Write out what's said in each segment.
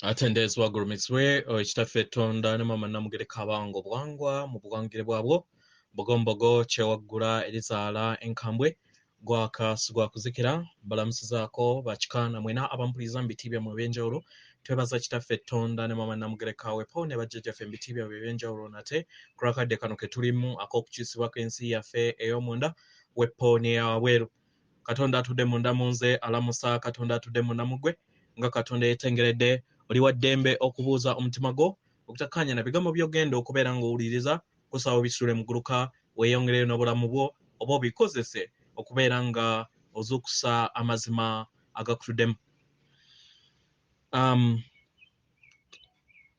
atendezwa gurumizwe ekitaffe Tonda ne mama namugereka abango bwangwa mu bwangire bwabwo bogombogo kyewaggula erizaala enkambwe gwaka sigwakuzikira balamusizaako bakikaana mwena abampuliriza mu biti byammwe ebyenjawulo twebaza kitaffe Tonda ne mama namugereka wepo ne bajjajjaffe mu biti byabwe ebyenjawulo nate ku lwakadde kano ke tulimu ak'okukyusibwako ensi yaffe ey'omunda wepo n'eyawabweru. Katonda atudde munda mu nze alamusa, Katonda atudde munda mu ggwe nga Katonda yeetengeredde oli wa ddembe okubuuza omutima gwo okutakkaanya na bigambo by'ogenda okubeera ng'owuliriza kusaba obisule mu gguluka weeyongereyo n'obulamu bwo oba obikozese okubeera nga ozuukusa amazima agakutuddemu.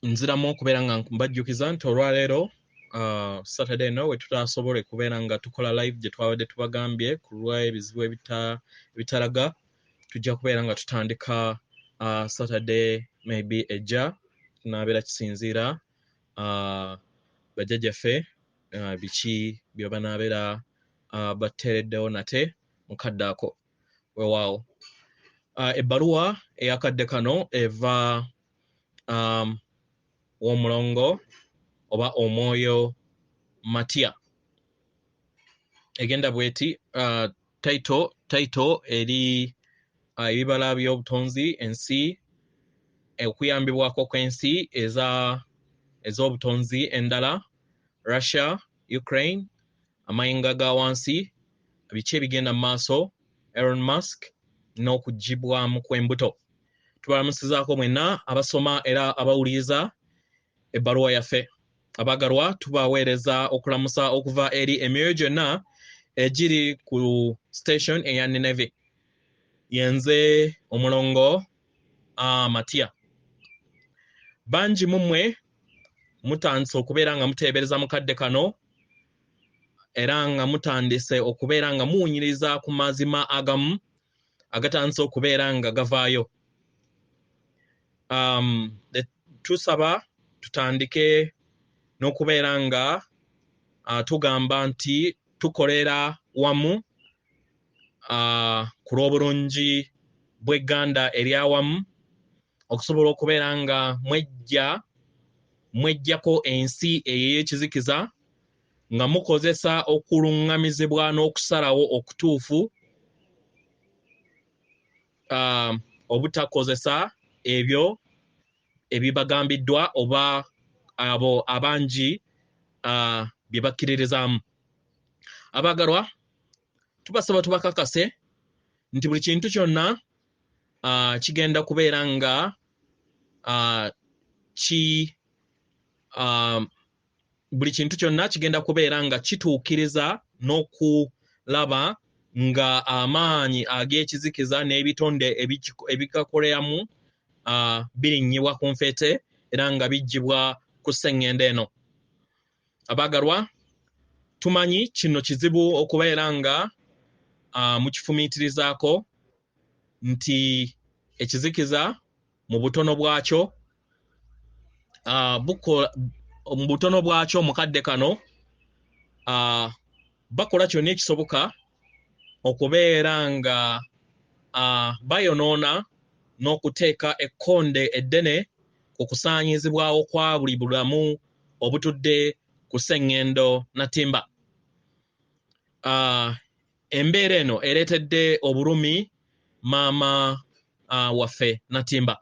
Nziramu okubeera nga mbajjukiza nti olwaleero Saturday eno we tutaasobole kubeera nga tukola live gye twabadde tubagambye ku lw'ebizibu ebitalaga tujja kubeera nga tutandika Saturday maybe ejja tunaabeera kisinziira bajjajjaffe biki bye banaabeera bateereddewo nate mukadde ako weewaawo. Ebbaluwa eyakadde kano eva Omulongo oba Omwoyo Matiya egenda bweti title eri ebibala by'obutonzi ensi okuyambibwako kw'ensi ez'obutonzi endala Russia, Ukraine, amayinga ga wansi biki ebigenda mu maaso Elon Musk n'okugibwamu kw'embuto. Tubalamusizaako mwenna abasoma era abawuliriza ebbaluwa yaffe. Abagalwa tubaweereza okulamusa okuva eri emyoyo gyonna egiri ku station eya Nineve. Yenze Omulongo Matiya. Bangi mummwe mutandise okubeera nga muteebereza mukadde kano era nga mutandise okubeera nga muwunyiriza ku mazima agamu agatandise okubeera nga gavaayo. Tusaba tutandike n'okubeera nga tugamba nti tukolera wamu ku lw'obulungi bw'egganda eryawamu okusobola okubeera nga mweggyako ensi ey'ekizikiza nga mukozesa okuluŋŋamizibwa n'okusalawo okutuufu obutakozesa ebyo ebibagambiddwa oba abo abangi bye bakkiririzaamu. Abagalwa tubasaba tubakakase nti buli kintu kyonna kigenda kubeera nga buli kintu kyonna kigenda kubeera nga kituukiriza n'okulaba nga amaanyi ag'ekizikiza n'ebitonde ebikakoleramu birinnyibwa ku nfeete era nga bijjibwa ku sseŋŋendo eno. Abagalwa tumanyi kino kizibu okubeera nga mukifumiitirizaako nti ekizikiza mu butono bwakyo mu butono bwakyo mukadde kano bakola kyonna ekisoboka okubeera nga bayonoona n'okuteeka ekkonde eddene ku kusaanyizibwawo kwa buli bulamu obutudde ku sseŋŋendo natimba. Embeera eno ereetedde obulumi maama waffe natimba.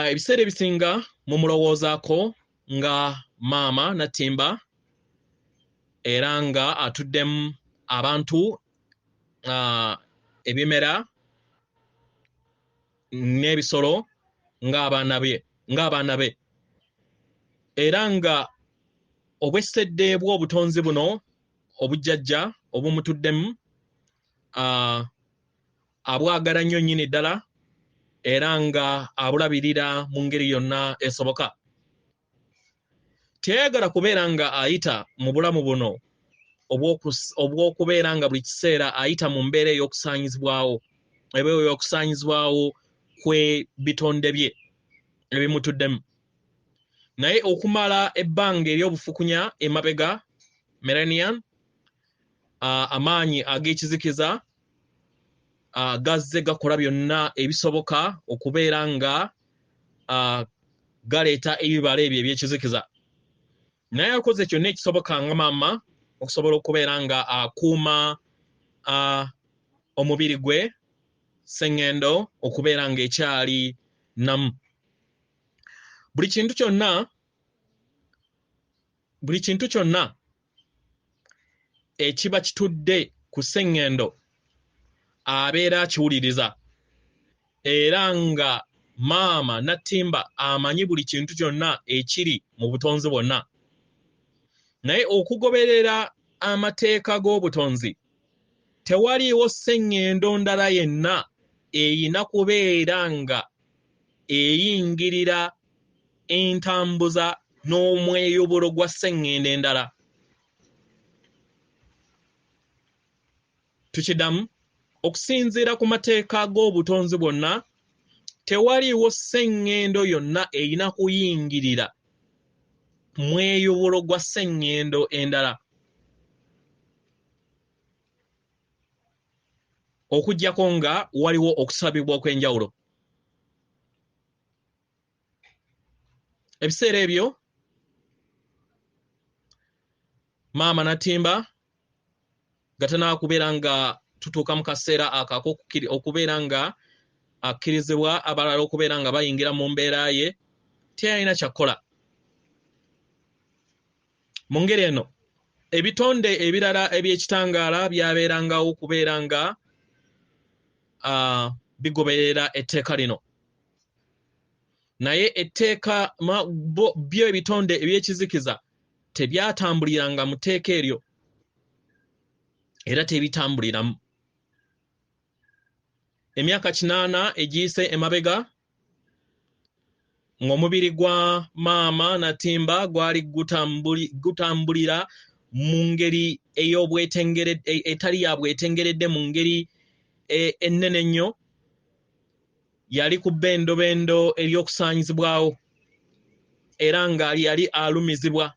Ebiseera ebisinga mumulowoozaako nga maama natimba era nga atuddemu abantu ebimera n'ebisolo ng'abaana be era nga obwesedde bw'obutonzi buno obujjajja obumutuddemu abwagala nnyo nnyini ddala era nga abulabirira mu ngeri yonna esoboka. Teyayagala kubeera nga ayita mu bulamu buno obw'okubeera nga buli kiseera ayita mu mbeera ey'okusaanyizibwawo kw'ebitonde bye ebimutuddemu. Naye okumala ebbanga ery'obufukunya emabega millennium amaanyi ag'ekizikiza gazze gakola byonna ebisoboka okubeera nga galeeta ebibala ebyo ebyekizikiza. Naye akoze kyonna ekisoboka nga maama okusobola okubeera nga akuuma omubiri gwe sseŋŋendo okubeera nga ekyali namu. Buli kintu kyonna ekiba kitudde ku sseŋŋendo abeera akiwuliriza, era nga maama Natimba amanyi buli kintu kyonna ekiri mu butonzi bwonna. Naye okugoberera amateeka g'obutonzi, tewaliiwo sseŋŋendo ndala yenna eyina kubeera nga eyingirira entambuza n'omweyuburo gwa sseŋŋendo endala. Tukiddamu, okusinziira ku mateeka g'obutonzi bwonna, tewaliiwo sseŋŋendo yonna eyina kuyingirira mweyuburo gwa sseŋŋendo endala, okuggyako nga waliwo okusabibwa okw'enjawulo. Ebiseera ebyo maama Natimba gatanaakubeera nga tutuuka mu kaseera akako okubeera nga akkirizibwa abalala okubeera nga bayingira mu mbeera ye, teyalina kyakkola. Mu ngeri eno ebitonde ebirala ebyekitangaala byabeerangawo okubeera nga bigoberera etteeka lino, naye etteeka byo ebitonde ebyekizikiza tebyatambuliranga mu tteeka eryo era tebitambuliramu. Emyaka 8 egiyise emabega ng'omubiri gwa maama Natimba gwali gutambulira mu ngeri etali ya bwetengeredde, mu ngeri ennene ennyo, yali ku bbendobendo ery'okusaanyizibwawo, era nga yali alumizibwa,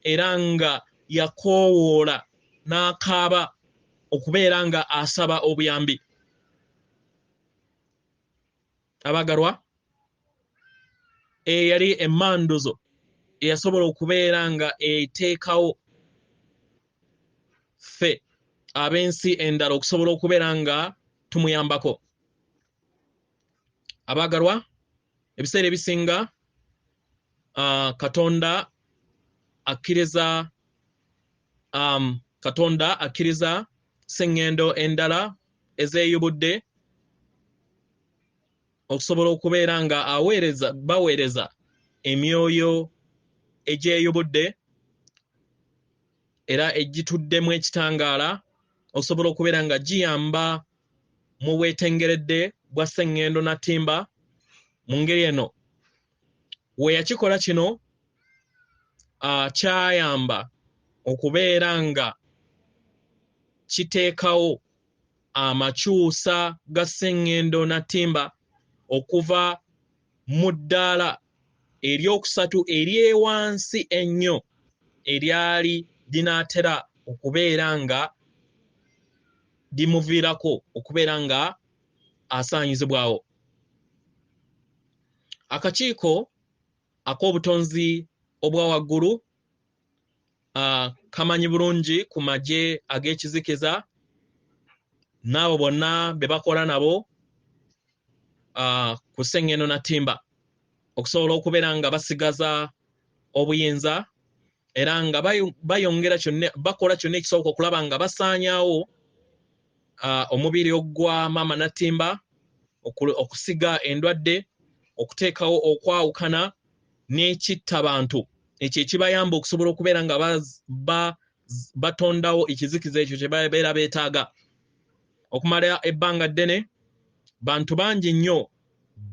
era nga yakoowoola n'akaaba okubeera nga asaba obuyambi. Abagalwa, eyali emmanduzo eyasobola okubeera nga eteekawo ffe ab'ensi endala okusobola okubeera nga tumuyambako. Abagalwa, ebiseera ebisinga Katonda akkiriza sseŋŋendo endala ezeeyubudde okusobola okubeera nga baweereza emyoyo egyeyubudde era egituddemu ekitangaala okusobola okubeera nga giyamba mu bwetengeredde bwa sseŋŋendo Natimba. Mu ngeri eno we yakikola kino kyayamba okubeera nga kiteekawo amakyusa ga sseŋŋendo Natimba okuva mu ddaala eryokusatu eryewansi ennyo eryali linaatera okubeera nga limuviirako okubeera nga asaanyizibwawo. Akakiiko ak'obutonzi obwa waggulu kamanyi bulungi ku magye ag'ekizikiza n'abo bonna be bakola nabo ku sseŋŋendo Natimba okusobola okubeera nga basigaza obuyinza era nga bakola kyonna ekisoboka okulaba nga basaanyaawo omubiri ogwa maama Natimba, okusiga endwadde, okuteekawo okwawukana n'ekittabantu. Ekyo ekibayamba okusobola okubeera nga batondawo ekizikiza ekyo kye babeera beetaaga. Okumala ebbanga ddene, bantu bangi nnyo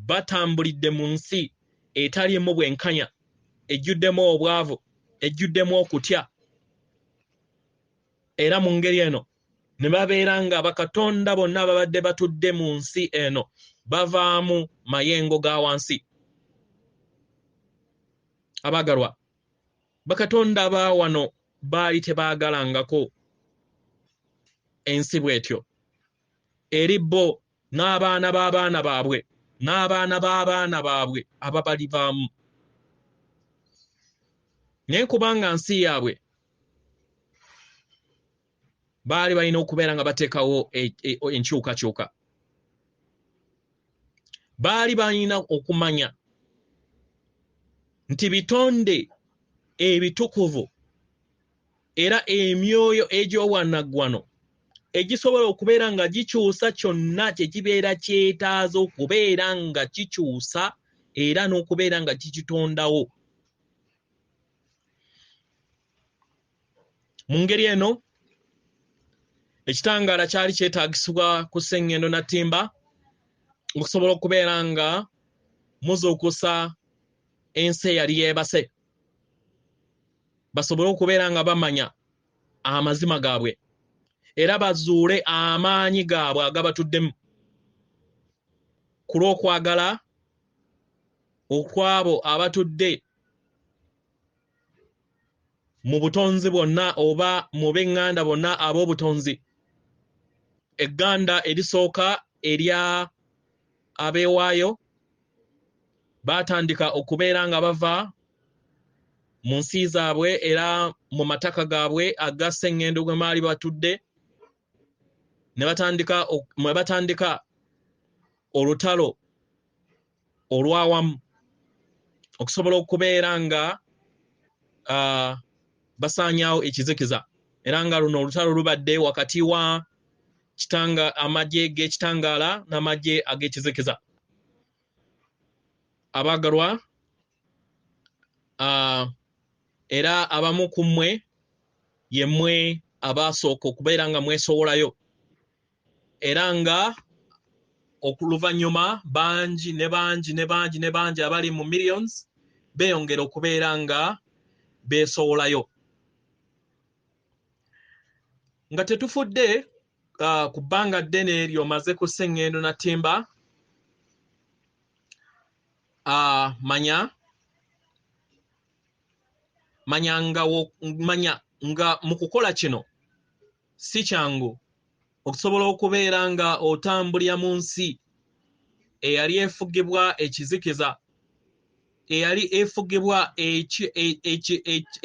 batambulidde mu nsi etaliimu bwenkanya, ejjuddemu obwavu, ejjuddemu okutya, era mu ngeri eno ne babeera nga bakatonda bonna babadde batudde mu nsi eno bavaamu mayengo ga wansi. Abagalwa, bakatonda ba wano baali tebaagalangako ensi bw'etyo. eri bo n'abaana b'abaana baabwe n'abaana b'abaana baabwe ababalivaamu. Naye kubanga nsi yaabwe baali balina okubeera nga bateekawo enkyukakyuka, baali balina okumanya nti bitonde ebitukuvu era emyoyo egy'owanaggwano egisobola okubeera nga gikyusa kyonna kye kibeera kyetaaza okubeera nga kikyusa era n'okubeera nga kikitondawo. Mu ngeri eno ekitangaala kyali kyetaagisibwa ku Sseŋŋendo Nattimba okusobola okubeera nga muzuukusa ensi eyali yeebase, basobole okubeera nga bamanya amazima gaabwe era bazuule amaanyi gaabwe agabatuddemu ku lw'okwagala okwabo abatudde mu butonzi bwonna oba mu b'eŋŋanda bonna ab'obutonzi. Egganda erisooka erya abeewaayo baatandika okubeera nga bava mu nsi zaabwe era mu mataka gaabwe aga Sseŋŋendo gwe baali batudde, ne batandika olutalo olwawamu okusobola okubeera nga basaanyaawo ekizikiza, era nga luno olutalo lubadde wakati wa amagye g'ekitangaala n'amagye ag'ekizikiza. Abaagalwa, era abamu ku mmwe yemmwe abaasooka okubeera nga mwesowolayo era nga okuluvannyuma bangi ne bangi ne bangi ne bangi abali mu millions beeyongera okubeera nga beesowolayo. Nga tetufudde ku bbanga ddene ly'omaze ku Sseŋŋendo Nattimba, manya nga mu kukola kino si kyangu okusobola okubeera nga otambulira mu nsi eyali efugibwa ekizikiza, eyali efugibwa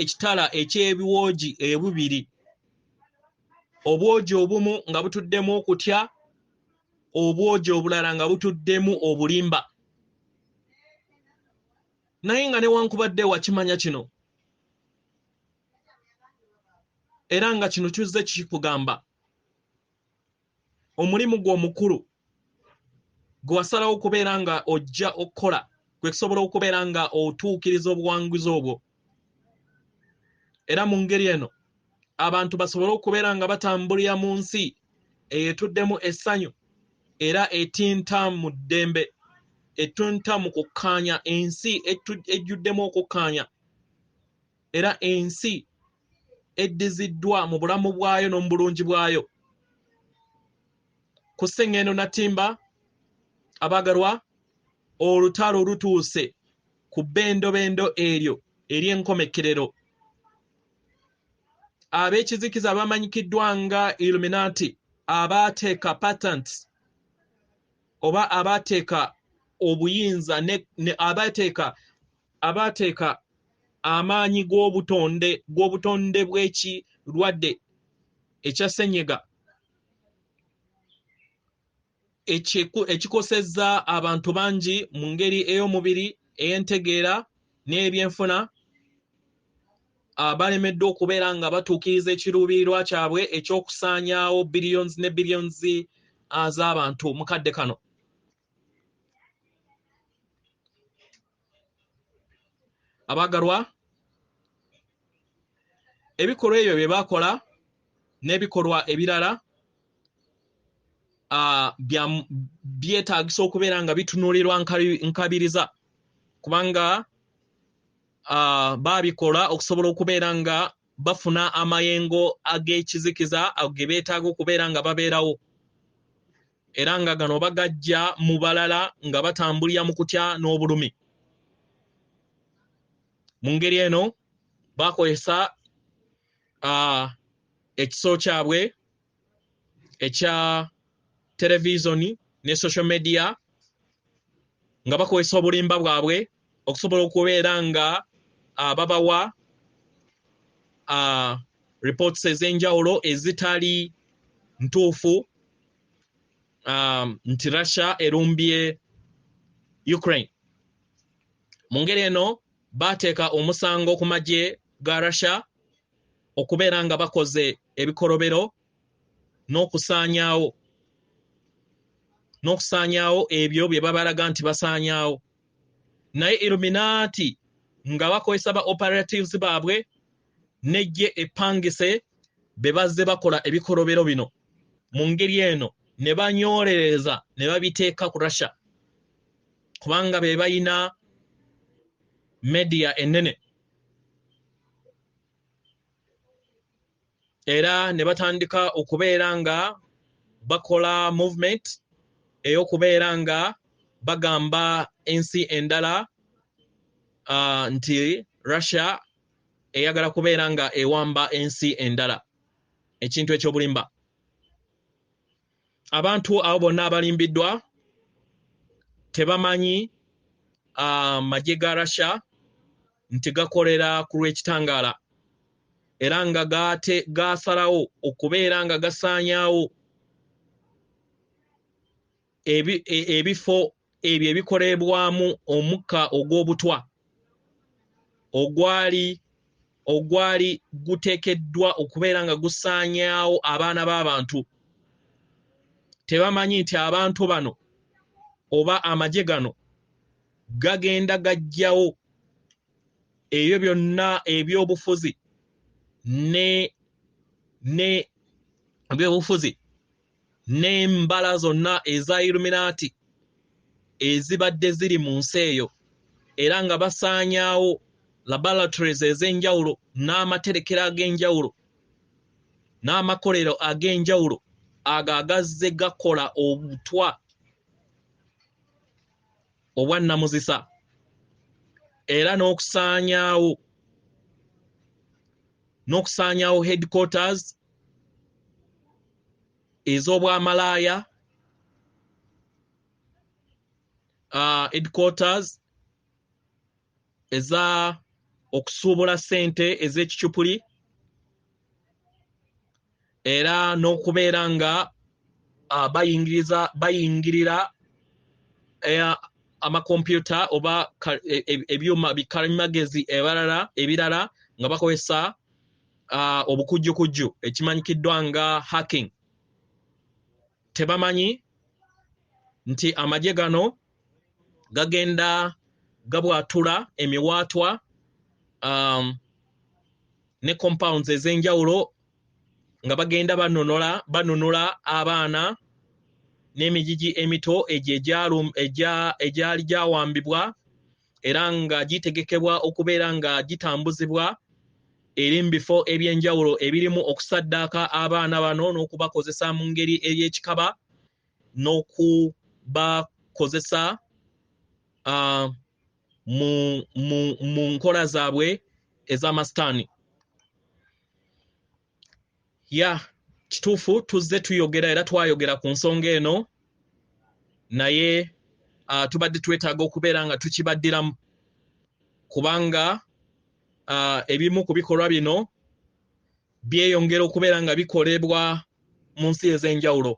ekitala eky'ebiwoogi ebibiri, obwogi obumu nga butuddemu okutya, obwogi obulala nga butuddemu obulimba. Naye nga newankubadde wakimanya kino era nga kino kizze kikugamba omulimu gwo omukulu gwe wasalawo okubeera nga ojja okukola gwe kusobola okubeera nga otuukiriza obuwanguzi obwo, era mu ngeri eno abantu basobole okubeera nga batambulira mu nsi eyetuddemu essanyu era etinta mu ddembe, etunta mu kukkaanya, ensi ejjuddemu okukkaanya era ensi eddiziddwa mu bulamu bwayo n'omu bulungi bwayo. Ku Sseŋŋendo Nattimba, abaagalwa, olutalo lutuuse ku bbendobendo eryo ery'enkomekerero. Ab'ekizikiza bamanyikiddwa nga Illuminati, abaateeka patents oba abaateeka obuyinza abaateeka amaanyi g'obutonde bw'ekirwadde ekya ssenyiga ekikosezza abantu bangi mu ngeri ey'omubiri, ey'entegeera n'ebyenfuna, balemeddwa okubeera nga batuukiriza ekiruubirirwa kyabwe eky'okusaanyaawo billions ne billions z'abantu mu kadde kano. Abaagalwa, ebikolwa ebyo bye baakola n'ebikolwa ebirala byetaagisa okubeera nga bitunuulirwa nkabiriza, kubanga baabikola okusobola okubeera nga bafuna amayengo ag'ekizikiza ge beetaaga okubeera nga babeerawo, era nga gano bagajja mu balala nga batambulira mu kutya n'obulumi. Mu ngeri eno baakozesa ekiso kyabwe ekya televisioni ne social media nga bakozesa obulimba bwabwe okusobola okubeera nga babawa reports ez'enjawulo ezitali ntuufu nti Russia erumbye Ukraine. Mu ngeri eno bateeka omusango ku magye ga Russia okubeera nga bakoze ebikolobero n'okusaanyaawo ebyo bye babalaga nti basaanyaawo. Naye Illuminati nga bakozesa ba operatives baabwe nejje epangise be bazze bakola ebikolobero bino. Mu ngeri eno ne banyoolereza ne babiteeka ku Russia kubanga be bayina media ennene. Era ne batandika okubeera nga bakola movement ey'okubeera nga bagamba ensi endala nti Russia eyagala kubeera nga ewamba ensi endala. Ekintu ekyobulimba. Abantu abo bonna abalimbiddwa tebamanyi magye ga Russia nti gakolera ku lw'ekitangaala era nga gasalawo okubeera nga gasaanyaawo ebifo ebyo ebikolebwamu omukka ogw'obutwa ogwali guteekeddwa okubeera nga gusaanyaawo abaana b'abantu. Tebamanyi nti abantu bano oba amagye gano gagenda gajjawo ebyo byonna ebyobufuzi ebyobufuzi n'embala zonna eza Illuminati ezibadde ziri mu nsi eyo era nga basaanyaawo laboratories ez'enjawulo n'amaterekero ag'enjawulo n'amakolero ag'enjawulo ago agazze gakola obutwa obwannamuzisa era n'okusaanyaawo headquarters ez'obwamalaaya headquarters eza okusuubula ssente ez'ekicupuli era n'okubeera nga bayingirira amakompyuta oba ebyuma bikalimagezi ebirala nga bakozesa obukujjukujju ekimanyikiddwa nga hacking. Tebamanyi nti amagye gano gagenda gabwatula emiwaatwa ne compounds ez'enjawulo nga bagenda banunula abaana n'emijiji emito egyali gyawambibwa era nga gitegekebwa okubeera nga gitambuzibwa eri mu bifo eby'enjawulo ebirimu okusaddaaka abaana bano n'okubakozesa mu ngeri ey'ekikaba n'okubakozesa mu nkola zaabwe ez'amasitaani. Kituufu tuzze tuyogera era twayogera ku nsonga eno naye tubadde twetaaga okubeera nga tukibaddiramu kubanga ebimu ku bikolwa bino byeyongera okubeera nga bikolebwa mu nsi ez'enjawulo.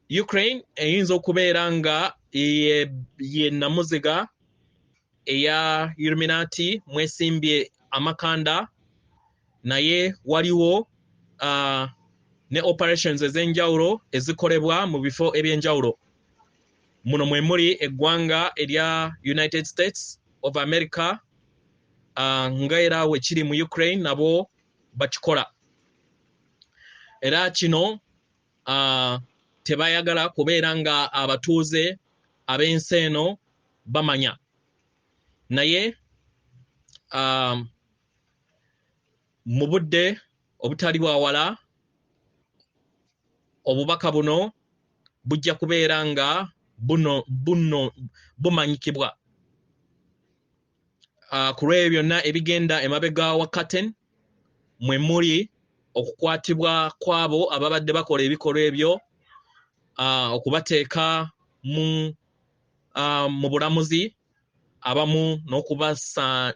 Ukraine eyinza okubeera nga ye namuziga eya Illuminati mwesimbye amakanda naye waliwo ne operations ez'enjawulo ezikolebwa mu bifo eby'enjawulo. Muno mwe muli eggwanga erya United States of America nga era we kiri mu Ukraine nabo bakikola. Era kino tebayagala kubeera nga abatuuze ab'ensi eno bamanya. Naye mu budde obutali bwawala obubaka buno bujja kubeera nga bumanyikibwa ku lw'ebyo byonna ebigenda emabega wa curtain mwe muli okukwatibwa kwabo ababadde bakola ebikolwa ebyo okubateeka mu bulamuzi abamu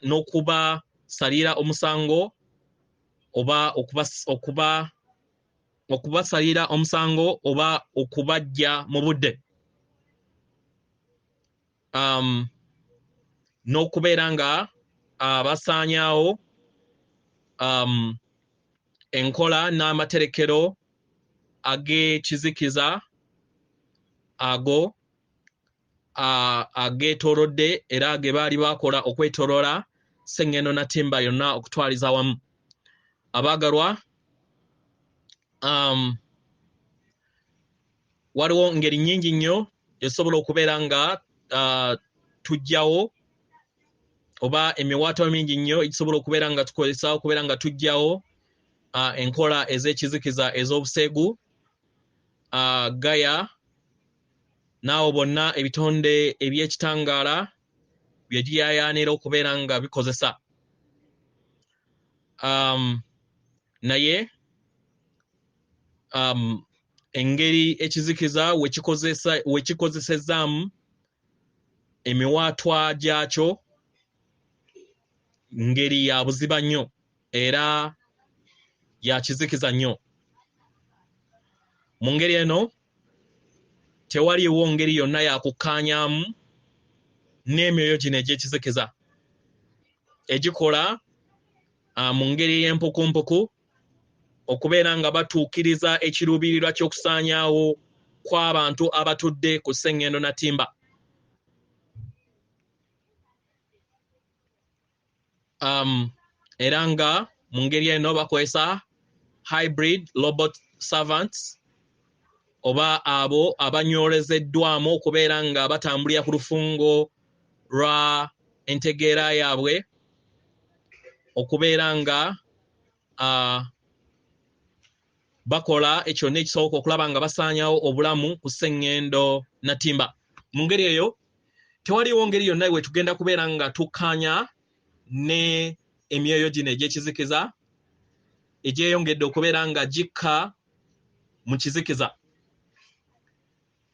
n'okubasalira omusango oba okubasalira omusango oba okubajja mu budde n'okubeera nga basaanyaawo enkola n'amaterekero ag'ekizikiza ago ageetoolodde era ge baali bakola okwetooloola Sengendo na Timba yonna okutwaliza wamu. Abaagalwa, waliwo ngeri nnyingi nnyo esobola okubeera nga tujjawo oba emiwaato mingi nnyo egisobola okubeera nga tukozesa okubeera nga tujjawo enkola ez'ekizikiza ez'obuseegu Gaya naawo bonna ebitonde eby'ekitangaala bye giyaayaanira okubeera nga bikozesa. Naye engeri ekizikiza we kikozesezaamu emiwaatwa gyakyo ngeri ya buziba nnyo era ya kizikiza nnyo. Mu ngeri eno tewaliiwo ngeri yonna yakukkaanyaamu n'emyoyo gino egy'ekizikiza egikola mu ngeri y'empukumpuku okubeera nga batuukiriza ekiruubirirwa ky'okusaanyaawo kw'abantu abatudde ku Sengendo na Timba. Era nga mu ngeri eno bakozesa hybrid robot servants oba abo abanyoolezeddwamu okubeera nga batambulira ku lufungo lwa entegeera yaabwe okubeera nga bakola ekyo n'ekisoboka okulaba nga basaanyawo obulamu ku Sengendo na Timba. Mu ngeri eyo tewaliwo ngeri yonna we tugenda kubeera nga tukkaanya ne emyoyo gino egy'ekizikiza egyeyongedde okubeera nga gikka mu kizikiza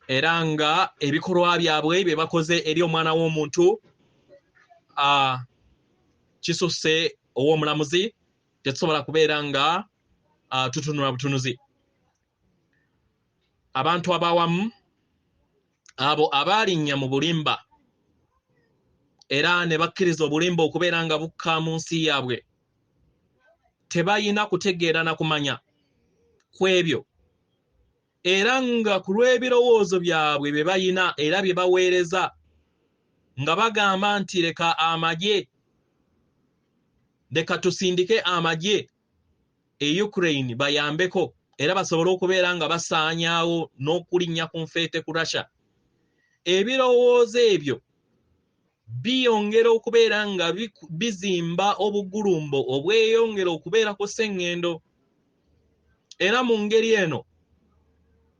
era nga ebikolwa byabwe bye bakoze eri omwana w'omuntu kisusse ow'omulamuzi tetusobola kubeera nga tutunula butunuzi. Abantu abawamu abo abaalinnya mu bulimba era ne bakkiriza obulimba okubeera nga bukka mu nsi yaabwe tebayina kutegeera na kumanya ku ebyo era nga ku lw'ebirowoozo byabwe bye bayina era bye baweereza nga bagamba nti leka tusindike amagye e Ukraine bayambeko era basobole okubeera nga basaanyaawo n'okulinnya ku nfeete ku Russia. Ebirowoozo ebyo biyongera okubeera nga bizimba obugulumbo obweyongera okubeera ku Sengendo era mu ngeri eno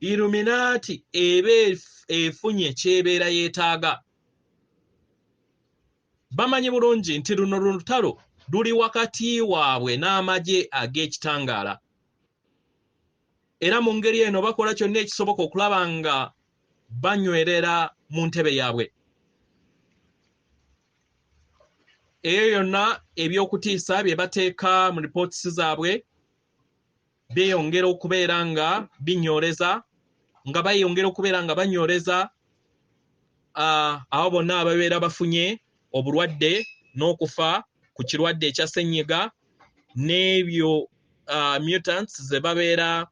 Illuminati eba efunye ky'ebeera yeetaaga. Bamanyi bulungi nti luno lutalo luli wakati waabwe n'amagye ag'ekitangaala era mu ngeri eno bakola kyonna ekisoboka okulaba nga banywerera mu ntebe yaabwe. Eyo yonna eby'okutiisa bye bateeka mu ripootisi zaabwe byeyongera okubeera nga binyooleza nga bayongera okubeera nga banyooleza abo bonna ababeera bafunye obulwadde n'okufa ku kirwadde ekya ssenyiga n'ebyo mutants ze babeera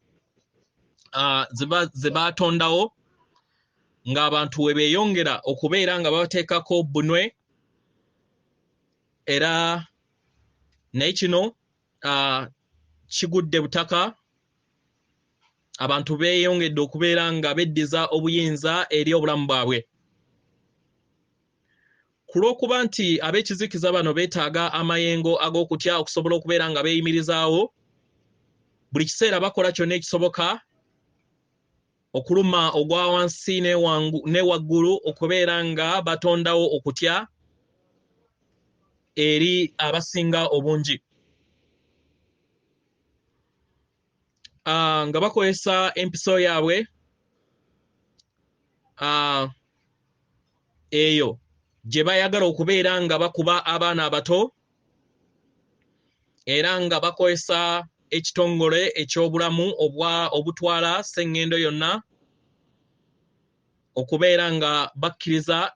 ze batondawo ng'abantu we beeyongera okubeera nga babateekako bunwe era naye kino kigudde butaka abantu beeyongedde okubeera nga beddiza obuyinza eri obulamu bwabwe ku lw'okuba nti ab'ekizikiza bano beetaaga amayengo ag'okutya okusobola okubeera nga beeyimirizaawo buli kiseera bakola kyonna ekisoboka okuluma ogwa wansi ne waggulu okubeera nga batondawo okutya eri abasinga obungi. nga bakozesa empiso yaabwe eyo gye bayagala okubeera nga bakuba abaana abato era nga bakozesa ekitongole eky'obulamu obutwala sseŋŋendo yonna okubeera nga bakkiriza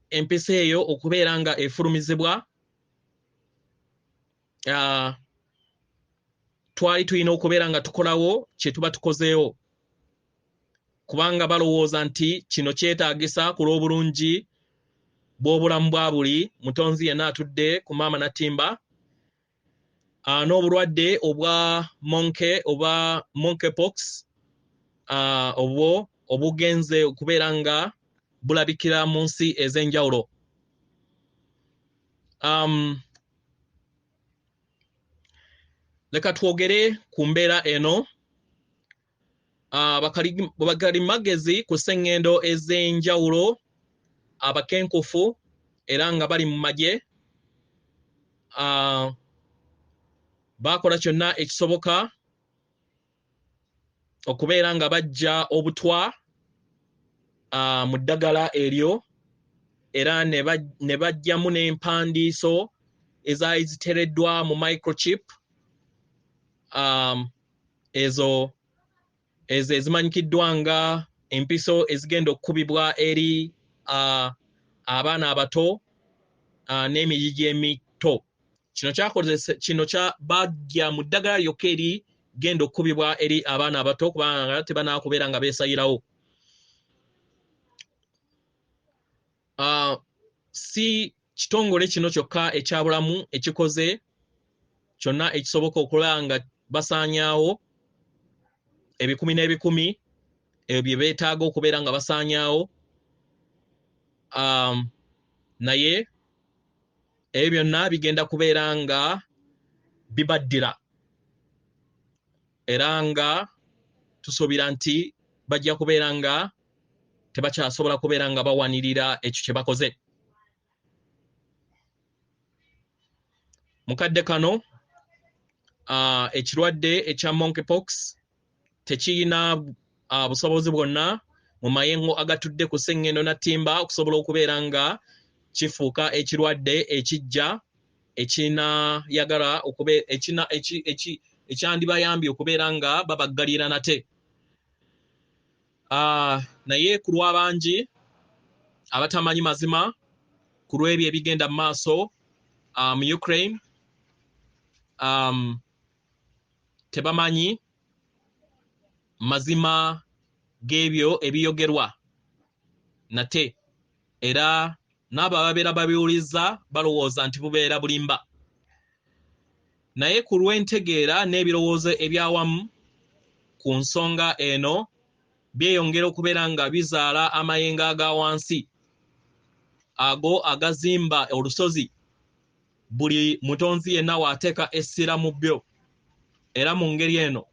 empisa eyo okubeera nga efulumizibwa. Twali tulina okubeera nga tukolawo kye tuba tukozeewo kubanga balowooza nti kino kyetaagisa ku lw'obulungi bw'obulamu bwa buli mutonzi yenna atudde ku maama natimba. N'obulwadde obwa monkeypox obwo obugenze okubeera nga bulabikira mu nsi ez'enjawulo. Leka twogere ku mbeera eno. Bakalimagezi ku sseŋŋendo ez'enjawulo abakenkufu era nga bali mu magye bakola kyonna ekisoboka okubeera nga bajja obutwa mu ddagala eryo era ne bajjamu n'empandiiso ezaali zitereddwa mu microchip ezo ezimanyikiddwa nga empiso ezigenda okukubibwa eri abaana abato n'emiyigi emito. Kino bajja mu ddagala lyokka eri genda okukubibwa eri abaana abato kubanga tebanaakubeera nga beesayirawo. Si kitongole kino kyokka ekyabulamu ekikoze kyonna ekisoboka okulaba nga basaanyaawo ebikumi n'ebikumi ebyo bye beetaaga okubeera nga basaanyaawo, naye ebyo byonna bigenda kubeera nga bibaddira era nga tusuubira nti bajja kubeera nga tebakyasobola kubeera nga bawanirira ekyo kye bakoze. Mukadde kano ekirwadde ekya monkeypox tekiyina busobozi bwonna mu mayengo agatudde ku sseŋŋendo natimba okusobola okubeera nga kifuuka ekirwadde ekijja ekyandibayambye okubeera nga babaggalira nate. Naye ku lw'abangi abatamanyi mazima ku lw'ebyo ebigenda mu maaso mu Ukraine, tebamanyi mazima g'ebyo ebiyogerwa nate era n'abo ababeera babiwulizza balowooza nti bubeera bulimba. Naye ku lw'entegeera n'ebirowoozo ebyawamu ku nsonga eno byeyongera okubeera nga bizaala amayengo aga wansi ago agazimba olusozi buli mutonzi yenna waateeka essira mu byo, era mu ngeri eno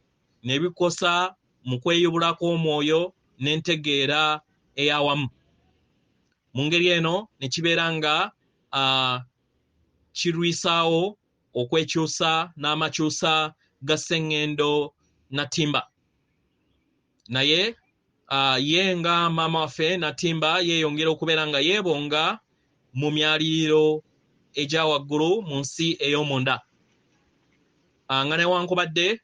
ne bikosa mu kweyubulako omwoyo n'entegeera eyawamu. Mu ngeri eno ne kibeera nga kirwisaawo okwekyusa n'amakyusa ga sseŋŋendo natimba. Naye ye nga maama waffe natimba yeeyongera okubeera nga yeebonga mu myaliriro egya waggulu mu nsi ey'omunda nga newankubadde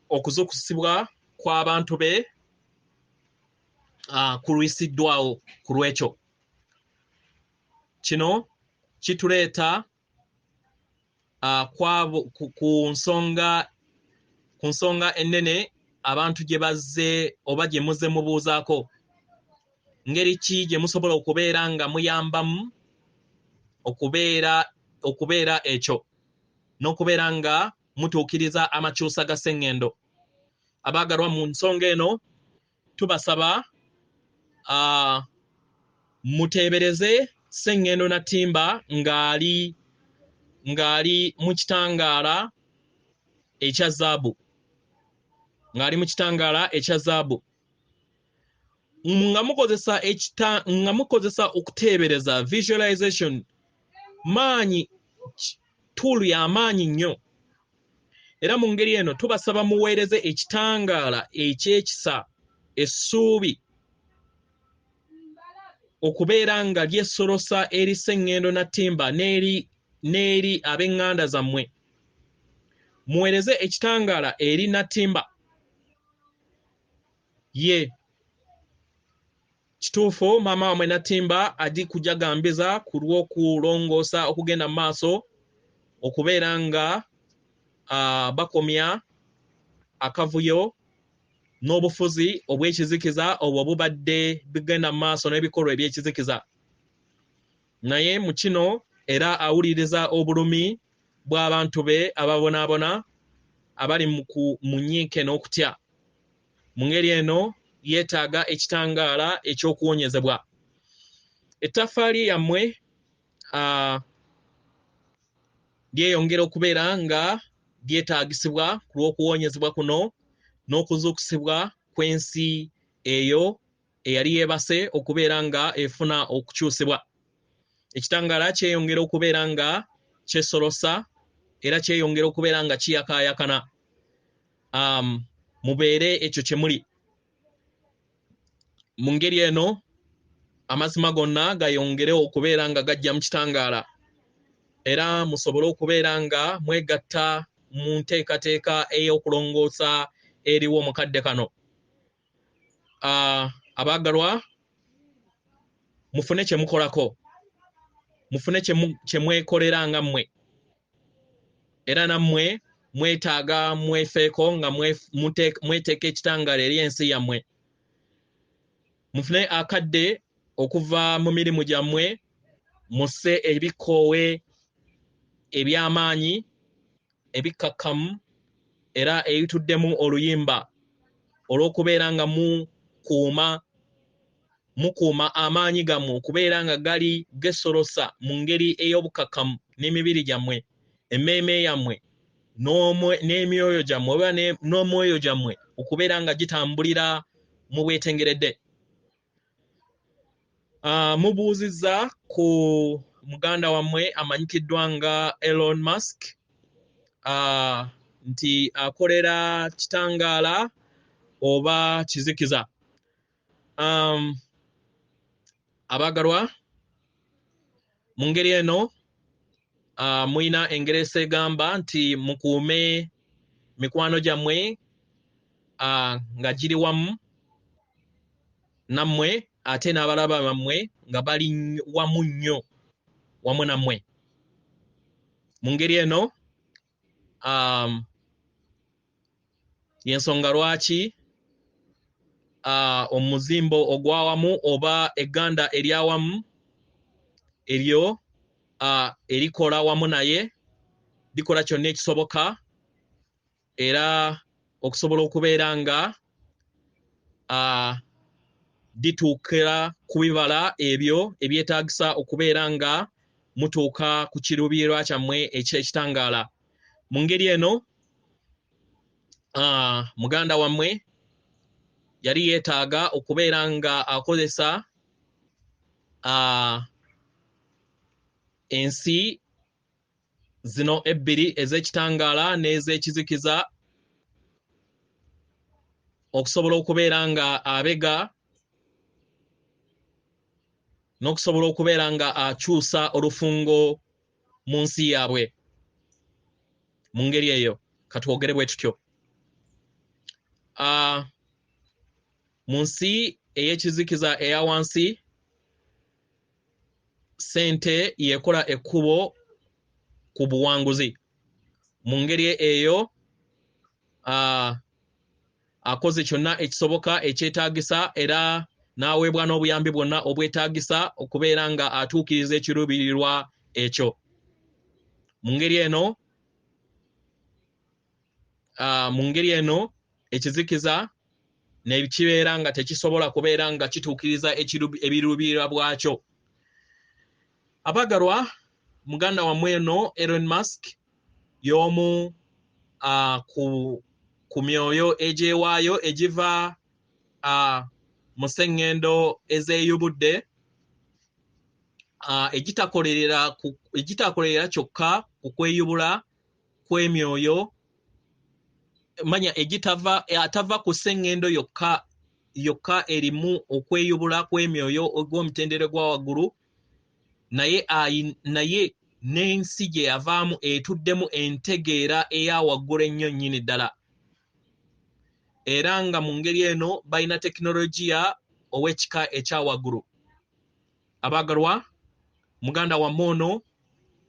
okuzukusibwa kw'abantu be kulwisiddwawo ku lw'ekyo. Kino kituleeta ku nsonga ennene abantu gye bazze oba gye muzze mubuuzaako. Ngeri ki gye musobola okubeera nga muyambamu okubeera ekyo n'okubeera nga mutuukiriza amakyusa ga sseŋŋendo. Abaagalwa mu nsonga eno tubasaba muteebereze sseŋŋendo natimba ng'ali mu kitangaala ekya zaabu, nga mukozesa okuteebereza visualization, maanyi tool ya maanyi nnyo Era mu ngeri eno tubasaba muweereze ekitangaala eky'ekisa essuubi okubeera nga lyesolosa eri sseŋŋendo na ttimba n'eri ab'eŋŋanda zammwe. Muweereze ekitangaala eri nattimba ye kituufu maama wamwe nattimba adi kujagambiza ku lw'okulongoosa okugenda mu maaso okubeera nga bakomya akavuyo n'obufuzi obw'ekizikiza obwo bubadde bigenda mu maaso n'ebikolwa eby'ekizikiza. Naye mu kino era awuliriza obulumi bw'abantu be ababonaabona abali mu nnyiike n'okutya. Mu ngeri eno yeetaaga ekitangaala eky'okuwonyezebwa. Ettaffaali yammwe lyeyongera okubeera nga lyetaagisibwa ku lw'okuwonyezebwa kuno n'okuzuukusibwa kw'ensi eyo eyali yeebase okubeera nga efuna okukyusibwa. Ekitangaala kyeyongera okubeera nga kyesolosa era kyeyongera okubeera nga kiyakaayakana. Mubeere ekyo kye muli. Mu ngeri eno amazima gonna gayongere okubeera nga gajja mu kitangaala era musobole okubeera nga mwegatta mu nteekateeka ey'okulongoosa eriwo omukadde kano. Abaagalwa, mufune kye mukolako, mufune kye mwekolera nga mmwe, era nammwe mwetaaga mwefeeko nga mweteeka ekitangaala eri ensi yammwe. Mufune akadde okuva mu mirimu gyammwe, musse ebikoowe eby'amaanyi ebikkakkamu era ebituddemu oluyimba olw'okubeera nga mukuuma amaanyi gammwe okubeera nga gali gesolosa mu ngeri ey'obukkakkamu n'emibiri gyammwe, emmeeme yammwe n'emyoyo gyammwe oba n'omwoyo gyammwe okubeera nga gitambulira mu bwetengeredde. Mubuuzizza ku muganda wammwe amanyikiddwa nga Elon Musk nti akolera kitangaala oba kizikiza. Abaagalwa, mu ngeri eno muyina engereesa egamba nti mukuume mikwano gyammwe nga giri wamu nammwe ate n'abalaba bammwe nga bali wamu nnyo wamu nammwe. Mu ngeri eno y'ensonga lwaki omuzimbo ogw'awamu oba egganda eryawamu eryo erikola wamu naye likola kyonna ekisoboka era okusobola okubeera nga lituukira ku bibala ebyo ebyetaagisa okubeera nga mutuuka ku kiruubirirwa kyammwe eky'ekitangaala. Mu ngeri eno muganda wammwe yali yeetaaga okubeera nga akozesa ensi zino ebbiri ez'ekitangaala n'ez'ekizikiza okusobola okubeera nga abega n'okusobola okubeera nga akyusa olufungo mu nsi yaabwe. Mu ngeri eyo katwogere bwe tutyo. Mu nsi ey'ekizikiza eya wansi ssente yekola ekkubo ku buwanguzi. Mu ngeri eyo akoze kyonna ekisoboka ekyetaagisa era n'aweebwa n'obuyambi bwonna obwetaagisa okubeera nga atuukiriza ekiruubirirwa ekyo. Mu ngeri eno ekizikiza ne kibeera nga tekisobola kubeera nga kituukiriza ebiruubirirwa bwakyo. Abaagalwa, muganda wammwe eno Elon Musk y'omu ku myoyo egyewaayo egiva mu sseŋŋendo ezeeyubudde egitakolerera kyokka ku kweyubula kw'emyoyo manya atava ku sengendo yokka erimu okweyubula kw'emyoyo ogw'omutendere gwa waggulu naye n'ensi gye yavaamu etuddemu entegeera eya waggulu ennyo nnyini ddala era nga mu ngeri eno balina tekinologiya ow'ekika ekya waggulu. Abaagalwa, muganda wammwe ono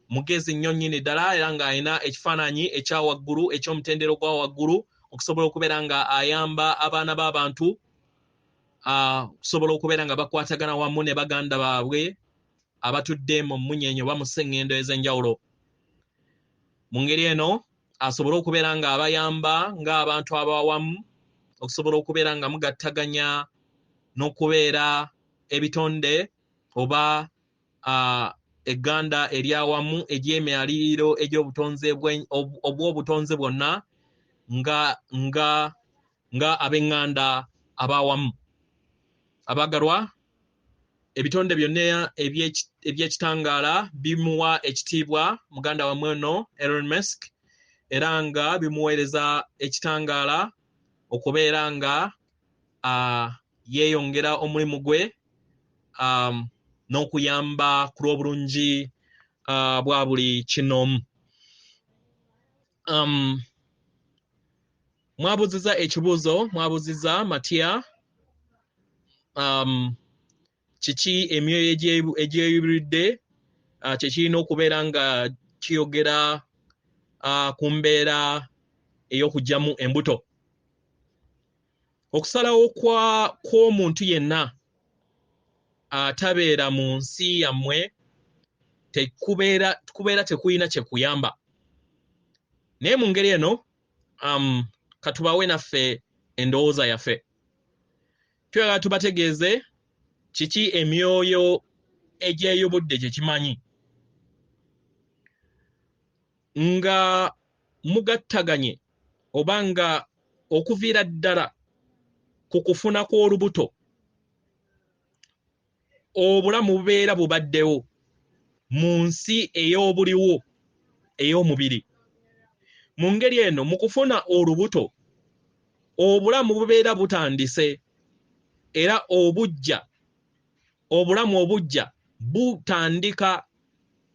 mugezi nnyo nnyini ddala era ng'alina ekifaananyi ekya waggulu eky'omutendero gwa waggulu okusobola okubeera nga ayamba abaana b'abantu okusobola okubeera nga bakwatagana wamu ne baganda baabwe abatudde mu munyenye oba mu sseŋŋendo ez'enjawulo. Mu ngeri eno asobole okubeera nga abayamba ng'abantu ab'awamu okusobola okubeera nga mugattaganya n'okubeera ebitonde oba egganda eryawamu ery'emyaliriro obw'obutonze bwonna nga ab'eŋŋanda ab'awamu. Abaagalwa, ebitonde byonna eby'ekitangaala bimuwa ekitiibwa muganda wammwe ono Elon Musk era nga bimuweereza ekitangaala okubeera nga yeeyongera omulimu gwe n'okuyamba ku lw'obulungi bwa buli kinoomu. Mwabuuziza ekibuuzo, mwabuuziza Matiya, kiki emyoyo egyeyuliridde kye kirina okubeera nga kiyogera ku mbeera ey'okugyamu embuto. Okusalawo kw'omuntu yenna atabeera mu nsi yammwe kubeera tekulina kye kuyamba. Naye mu ngeri eno katubawe naffe endowooza yaffe. Tuyagala tubategeeze kiki emyoyo egyeyubudde gye kimanyi. Nga mugattaganye oba nga okuviira ddala ku kufuna kw'olubuto obulamu bubeera bubaddewo mu nsi ey'obuliwo ey'omubiri. Mu ngeri eno mu kufuna olubuto obulamu bubeera butandise era obulamu obujja butandika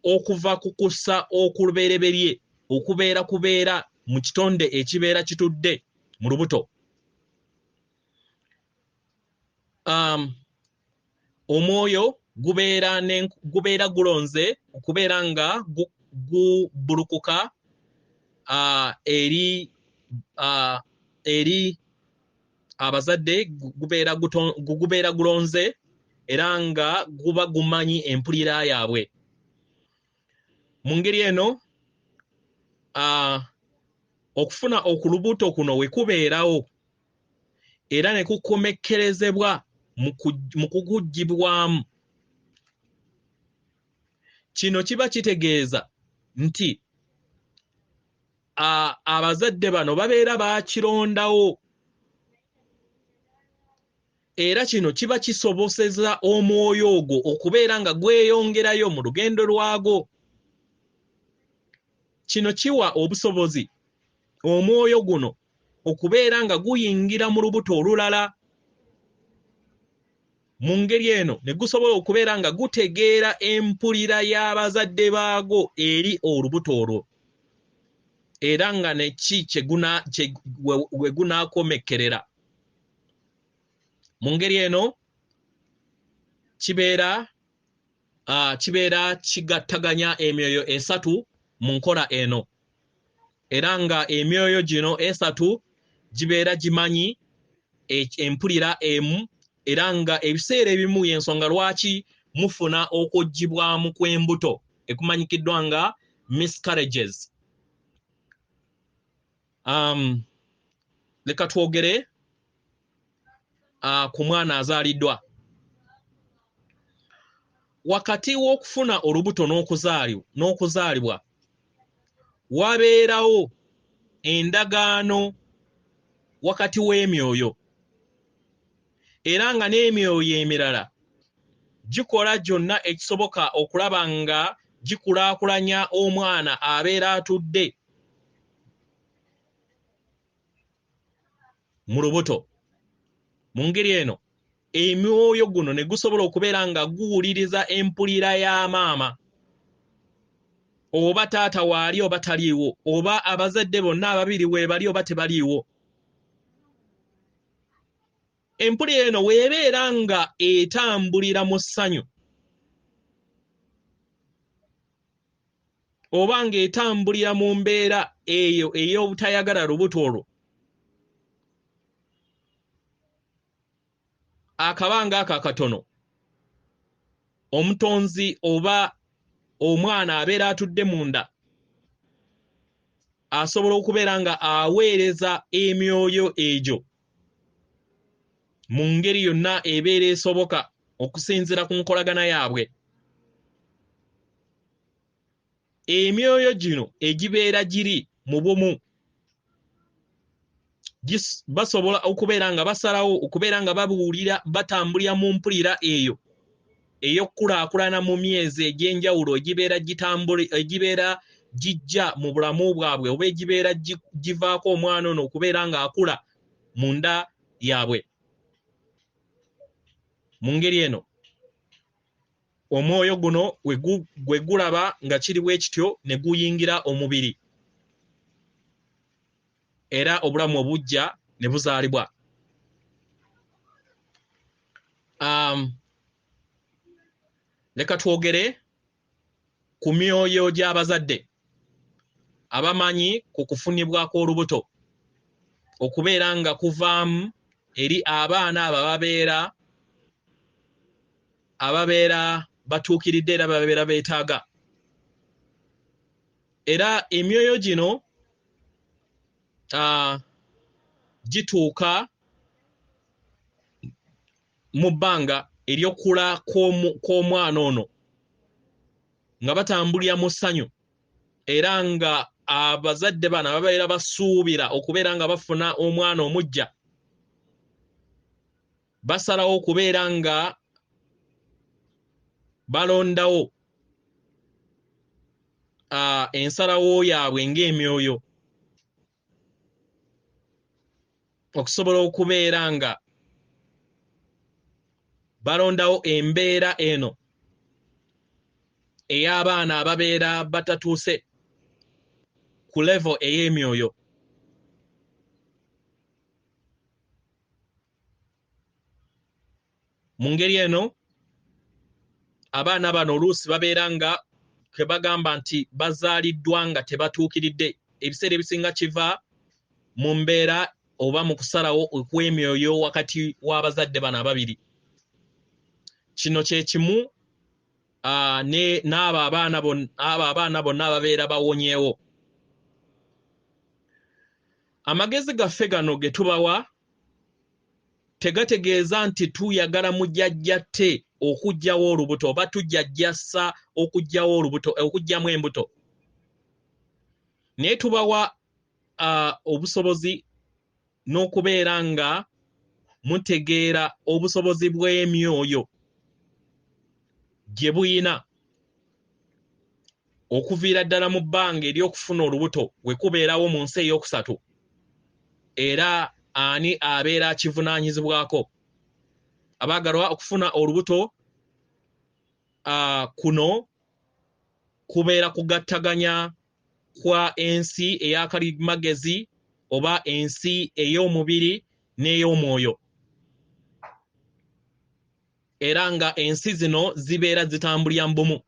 okuva ku kussa okulubereberye kubeera mu kitonde ekibeera kitudde mu lubuto. Omwoyo gubeera gulonze okubeera nga gubulukuka eri abazadde, gubeera gulonze era nga guba gumanyi empulira yaabwe. Mu ngeri eno okufuna okulubuto kuno we kubeerawo era ne kukomekkerezebwa mu kugugibwamu, kino kiba kitegeeza nti abazadde bano babeera bakirondawo era kino kiba kisoboseza omwoyo ogwo okubeera nga gweyongerayo mu lugendo lwago. Kino kiwa obusobozi omwoyo guno okubeera nga guyingira mu lubuto olulala. Mu ngeri eno ne gusobola okubeera nga gutegeera empulira y'abazadde baago eri olubuto olwo era nga neki we gunaakomekkerera. Mu ngeri eno kibeera kigattaganya emyoyo esatu mu nkola eno era nga emyoyo gino esatu gibeera gimanyi empulira emu era nga ebiseera ebimu y'ensonga lwaki mufuna okugibwamu kw'embuto ekumanyikiddwa nga miscarriages. Leka twogere ku mwana azaaliddwa. Wakati w'okufuna olubuto n'okuzaalibwa wabeerawo endagaano wakati w'emyoyo era nga n'emyoyo emirala gikola gyonna ekisoboka okulaba nga gikulaakulanya omwana abeera atudde mu lubuto. Mu ngeri eno emyoyo guno ne gusobola okubeera nga guwuliriza empulira ya maama oba taata waali oba taliiwo, oba abazadde bonna ababiri weebali oba tebaliiwo. Empulira eno weebeera nga etambulira mu ssanyu oba ng'etambulira mu mbeera eyo ey'obutayagala lubuto olwo, akabanga ako akatono omutonzi oba omwana abeera atudde munda asobola okubeera nga aweereza emyoyo egyo mu ngeri yonna ebeera esoboka okusinziira ku nkolagana yaabwe. Emyoyo gino egibeera giri mu bumu basobola okubeera nga basalawo okubeera nga babuulira batambulira mu mpulira eyo ey'okukulaakulana mu myezi egy'enjawulo egibeera gijja mu bulamu bwabwe oba egibeera givaako omwana ono okubeera ng'akula mu nda yaabwe. Mu ngeri eno omwoyo guno gwe gulaba nga kiri bwe kityo ne guyingira omubiri era obulamu obujja ne buzaalibwa. Leka twogere ku myoyo gy'abazadde abamanyi ku kufunibwa kw'olubuto okubeera nga kuvaamu eri abaana abo ababeera batuukiridde era babeera beetaaga. Era emyoyo gino gituuka mu bbanga ery'okula kw'omwana ono nga batambulira mu ssanyu era nga abazadde bano ababeera basuubira okubeera nga bafuna omwana omujja basalawo okubeera nga balondawo ensalawo yaabwe ng'emyoyo okusobola okubeera nga balondawo embeera eno ey'abaana ababeera batatuuse ku level ey'emyoyo. Mu ngeri eno abaana bano oluusi babeera nga ke bagamba nti bazaaliddwa nga tebatuukiridde. Ebiseera ebisinga kiva mu mbeera oba mu kusalawo okw'emyoyo wakati w'abazadde bano ababiri. Kino kye kimu n'abo abaana bonna ababeera bawonyeewo. Amagezi gaffe gano ge tubawa tegategeeza nti tuyagala mujjajjatte okuggyawo olubuto oba tujjajjassa okuggyawo olubuto okuggyamu embuto. Naye tubawa obusobozi n'okubeera nga mutegeera obusobozi bw'emyoyo gye buyina okuviira ddala mu bbanga ery'okufuna olubuto we kubeerawo mu nsi ey'okusatu era ani abeera akivunaanyizibwako. Abaagalwa okufuna olubuto kuno kubeera kugattaganya kwa ensi ey'akalimagezi oba ensi ey'omubiri n'ey'omwoyo, era nga ensi zino zibeera zitambulira mbumu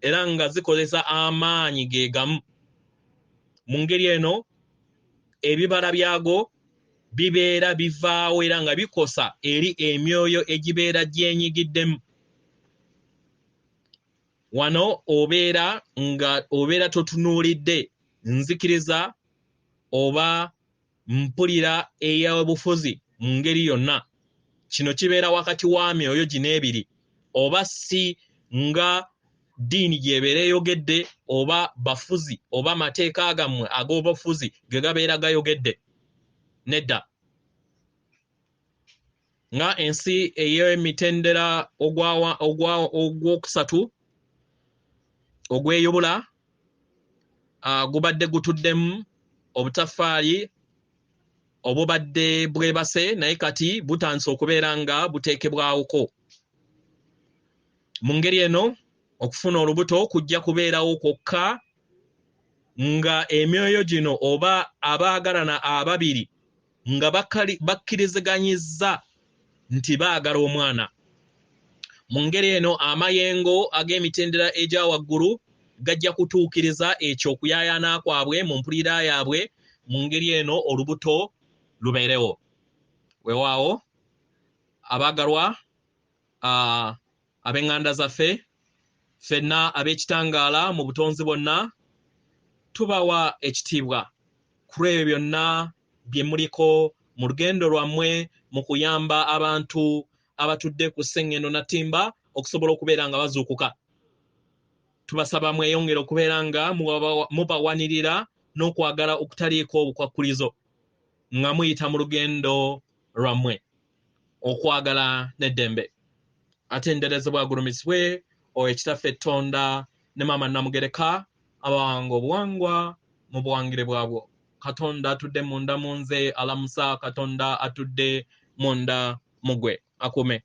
era nga zikozesa amaanyi ge gamu. Mu ngeri eno ebibala byago bibeera bivaawo era nga bikosa eri emyoyo egibeera gyenyigiddemu. Wano obeera totunuulidde nzikiriza oba mpulira ey'obufuzi mu ngeri yonna. Kino kibeera wakati wa myoyo gino ebiri, oba si nga ddiini gy'ebeera eyogedde oba bafuzi oba amateeka gammwe ag'obufuzi ge gabeera gayogedde. Nedda. Nga ensi ey'emitendera ogwokusatu ogweyubula gubadde gutuddemu obutafaali obubadde bwebase naye kati butandise okubeera nga buteekebwawoko. Mu ngeri eno okufuna olubuto kujja kubeerawo kwokka nga emyoyo gino oba abaagalana ababiri nga bakkiriziganyizza nti baagala omwana. Mu ngeri eno amayengo ag'emitendera egya waggulu gajja kutuukiriza ekyo okuyaayana kwabwe mu mpulira yaabwe. Mu ngeri eno olubuto lubeerewo. Weewaawo abaagalwa ab'eŋŋanda zaffe ffenna ab'ekitangaala mu butonzi bwonna tubawa ekitiibwa ku ebyo byonna bye muliko mu lugendo lwammwe mu kuyamba abantu abatudde ku sseŋŋendo natimba okusobola okubeera nga bazuukuka. Tubasaba mweyongere okubeera nga mubawanirira n'okwagala okutaliiko obukwakkulizo nga muyita mu lugendo lwammwe okwagala n'eddembe. Atenderezebwa agulumisibwe Owekitaffe Tonda ne Maama Namugereka abawanga obuwangwa mu buwangire bwabwo. Katonda atudde munda mu nze alamusa, Katonda atudde munda mu gwe akume.